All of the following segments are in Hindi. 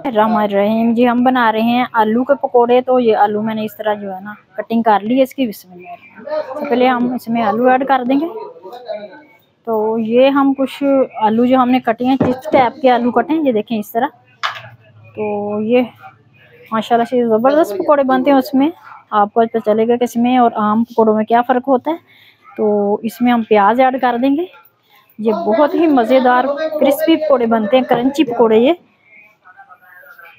रहीम जी, हम बना रहे हैं आलू के पकोड़े। तो ये आलू मैंने इस तरह जो है ना कटिंग कर ली है इसकी। बिस्मिल्लाह, सबसे पहले हम इसमें आलू ऐड कर देंगे। तो ये हम कुछ आलू जो हमने कटे हैं, चिप्स टाइप के आलू कटे हैं, ये देखें इस तरह। तो ये माशाल्लाह से ज़बरदस्त पकोड़े बनते हैं। उसमें आपको पता चलेगा कि इसमें और आम पकोड़ों में क्या फ़र्क होता है। तो इसमें हम प्याज ऐड कर देंगे। ये बहुत ही मज़ेदार क्रिस्पी पकोड़े बनते हैं, क्रंची पकोड़े ये।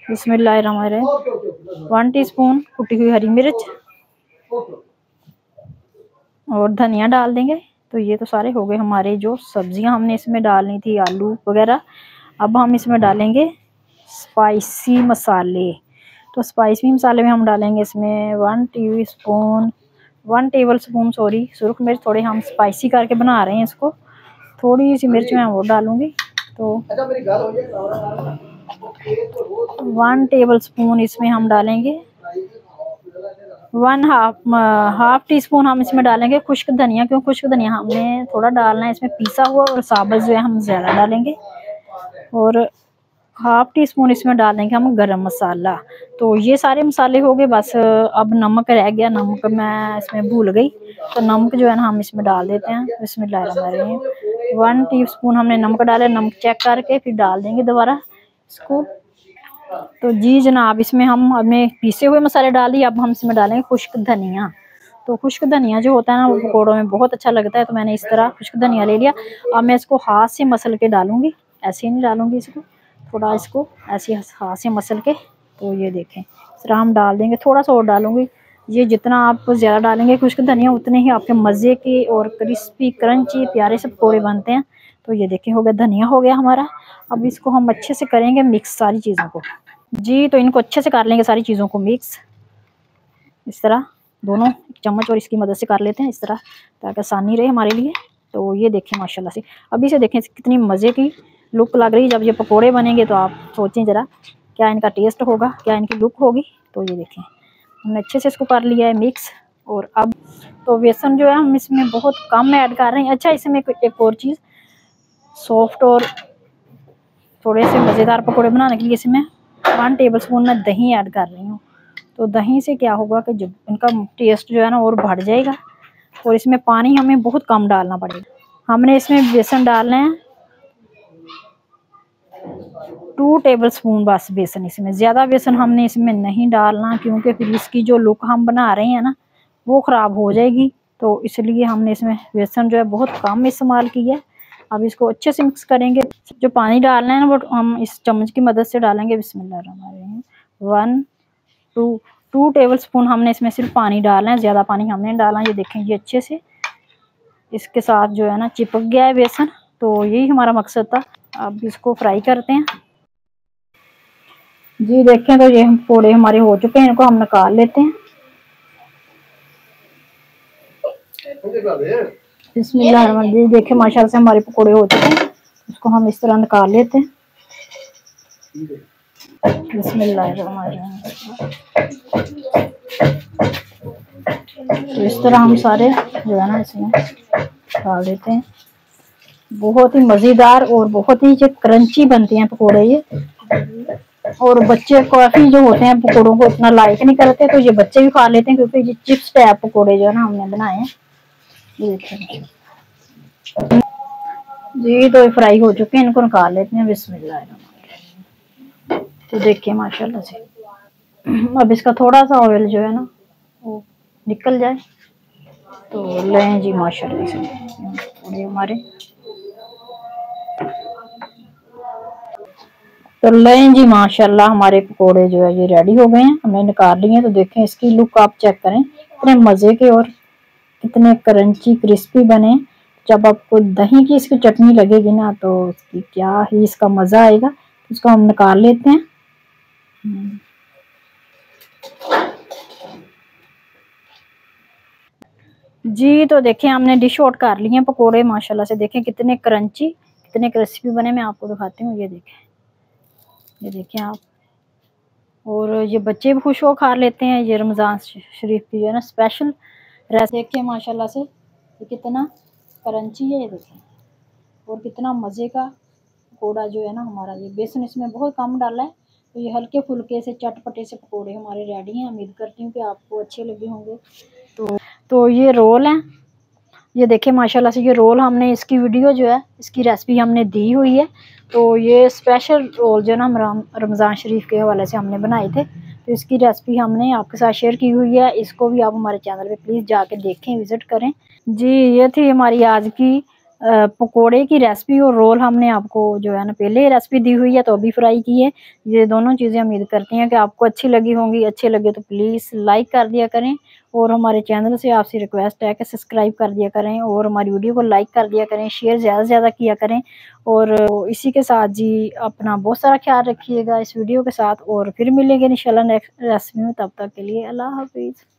बिस्मिल्लाहिर्रहमानिर्रहीम। 1 टीस्पून कुटी हुई हरी मिर्च और धनिया डाल देंगे। तो ये तो सारे हो गए हमारे जो सब्जियां हमने इसमें डालनी थी, आलू वगैरह। अब हम इसमें डालेंगे स्पाइसी मसाले। तो स्पाइसी मसाले में हम डालेंगे इसमें 1 टेबल स्पून सुरख मिर्च। थोड़े हम स्पाइसी करके बना रहे हैं इसको। थोड़ी सी मिर्च मैं वो डालूंगी। तो 1 टेबल स्पून इसमें हम डालेंगे, 1/2 टी स्पून हम इसमें डालेंगे खुश्क धनिया। क्यों खुश्क धनिया हमने थोड़ा डालना है इसमें, पीसा हुआ, और साबुत जो है हम ज़्यादा डालेंगे। और 1/2 टी स्पून इसमें डालेंगे हम गरम मसाला। तो ये सारे मसाले हो गए। बस अब नमक रह गया, नमक मैं इसमें भूल गई। तो नमक जो है ना हम इसमें डाल देते हैं। बिस्मिल्लाहिर्रहमानिर्रहीम। 1 टीस्पून हमने नमक डाला, नमक चेक करके फिर डाल देंगे दोबारा इसको। तो जी जनाब, इसमें हम हमने पीसे हुए मसाले डाल दिए। अब हम इसमें डालेंगे खुश्क धनिया। तो खुश्क धनिया जो होता है ना वो पकौड़ों में बहुत अच्छा लगता है। तो मैंने इस तरह खुश्क धनिया ले लिया। अब मैं इसको हाथ से मसल के डालूंगी, ऐसे ही नहीं डालूंगी इसको, थोड़ा इसको ऐसे हाथ से मसल के। तो ये देखें इस तरह हम डाल देंगे। थोड़ा सा और डालूंगी। ये जितना आप ज़्यादा डालेंगे खुश्क धनिया, उतने ही आपके मज़े के और क्रिस्पी क्रंची प्यारे से पकौड़े बनते हैं। तो ये देखें हो गया, धनिया हो गया हमारा। अब इसको हम अच्छे से करेंगे मिक्स सारी चीज़ों को। जी तो इनको अच्छे से कर लेंगे सारी चीज़ों को मिक्स, इस तरह दोनों चम्मच और इसकी मदद से कर लेते हैं इस तरह, ताकि आसानी रहे हमारे लिए। तो ये देखें माशाल्लाह से, अभी से देखें कितनी मज़े की लुक लग रही है। जब ये पकोड़े बनेंगे तो आप सोचें ज़रा क्या इनका टेस्ट होगा, क्या इनकी लुक होगी। तो ये देखें हमने अच्छे से इसको कर लिया है मिक्स। और अब तो बेसन जो है हम इसमें बहुत कम ऐड कर रहे हैं। अच्छा, इसमें एक और चीज़, सॉफ्ट और थोड़े से मज़ेदार पकोड़े बनाने के लिए इसमें 1 टेबल स्पून मैं दही ऐड कर रही हूँ। तो दही से क्या होगा कि जब इनका टेस्ट जो है ना और बढ़ जाएगा। और इसमें पानी हमें बहुत कम डालना पड़ेगा। हमने इसमें बेसन डालना है 2 टेबल स्पून बस बेसन। इसमें ज़्यादा बेसन हमने इसमें नहीं डालना, क्योंकि फिर इसकी जो लुक हम बना रहे हैं ना वो ख़राब हो जाएगी। तो इसलिए हमने इसमें बेसन जो है बहुत कम इस्तेमाल किया है। अब इसको अच्छे से मिक्स करेंगे। जो पानी डालना है ना वो हम इस चम्मच की मदद से डालेंगे। बिस्मिल्लाहिर्रहमानिर्रहीम। 2 टेबल स्पून हमने इसमें सिर्फ पानी डालना है, ज़्यादा पानी हमने डालना है। ये देखें ये अच्छे से इसके साथ जो है ना चिपक गया है बेसन। तो यही हमारा मकसद था। अब इसको फ्राई करते हैं। जी देखें तो ये पकौड़े हमारे हो चुके हैं, इनको हम निकाल लेते हैं। बिस्मिल्लाहिर्रहमानिर्रहीम। देखें माशाल्लाह से हमारे पकौड़े हो चुके हैं। इसको हम इस तरह निकाल लेते हैं। बिस्मिल्लाहिर्रहमानिर्रहीम। तो इस तरह हम सारे जो है ना इसमें डाल देते हैं। बहुत ही मज़ेदार और बहुत ही क्रंची बनते हैं पकोड़े ये। और बच्चे काफ़ी जो होते हैं पकोड़ों को इतना लाइक नहीं करते, तो ये बच्चे भी खा लेते हैं, क्योंकि ये चिप्स टाइप पकोड़े जो है ना हमने बनाए हैं। ये जी तो फ्राई हो चुके हैं, इनको निकाल लेते हैं। बिस्मिल्लाह। तो देखिए माशाल्लाह से अब इसका थोड़ा सा ऑयल जो है ना वो निकल जाए। तो लें जी माशाल्लाह से ये हमारे। तो लें जी माशाल्लाह हमारे पकोड़े जो है ये रेडी हो गए हैं, हमने निकाल लिए हैं। तो देखें इसकी लुक आप चेक करें, इतने मज़े के और कितने क्रंची क्रिस्पी बने। जब आपको दही की इसकी चटनी लगेगी ना तो इसकी क्या ही इसका मज़ा आएगा। इसको हम निकाल लेते हैं। जी तो देखें हमने डिश आउट कर लिए हैं पकोड़े माशाल्लाह से। देखें कितने क्रंची कितने क्रिस्पी बने। मैं आपको दिखाती हूँ, ये देखें आप। और ये बच्चे भी खुश हो खा लेते हैं। ये रमज़ान शरीफ की जो है ना स्पेशल रेसिपी। देखिए माशाल्लाह से ये कितना क्रंची है, ये देखें। और कितना मज़े का पकौड़ा जो है ना हमारा। ये बेसन इसमें बहुत कम डाला है, तो ये हल्के फुल्के से चटपटे से पकोड़े हमारे रेडी हैं। उम्मीद करती हूँ कि आपको अच्छे लगे होंगे। तो ये रोल हैं, ये देखिए माशाल्लाह से ये रोल हमने इसकी वीडियो जो है इसकी रेसिपी हमने दी हुई है। तो ये स्पेशल रोल जो ना हम रमज़ान शरीफ के हवाले से हमने बनाए थे, तो इसकी रेसिपी हमने आपके साथ शेयर की हुई है। इसको भी आप हमारे चैनल पे प्लीज़ जाके देखें, विज़िट करें। जी ये थी हमारी आज की पकोड़े की रेसिपी और रोल हमने आपको जो है ना पहले रेसिपी दी हुई है तो अभी फ्राई की है। ये दोनों चीज़ें उम्मीद करती हैं कि आपको अच्छी लगी होंगी। अच्छे लगे तो प्लीज़ लाइक कर दिया करें और हमारे चैनल से आपसे रिक्वेस्ट है कि सब्सक्राइब कर दिया करें और हमारी वीडियो को लाइक कर दिया करें, शेयर ज़्यादा से ज़्यादा किया करें। और इसी के साथ जी अपना बहुत सारा ख्याल रखिएगा इस वीडियो के साथ, और फिर मिलेंगे इंशाल्लाह नेक्स्ट रेसिपी में। तब तक के लिए अल्लाह हाफिज़।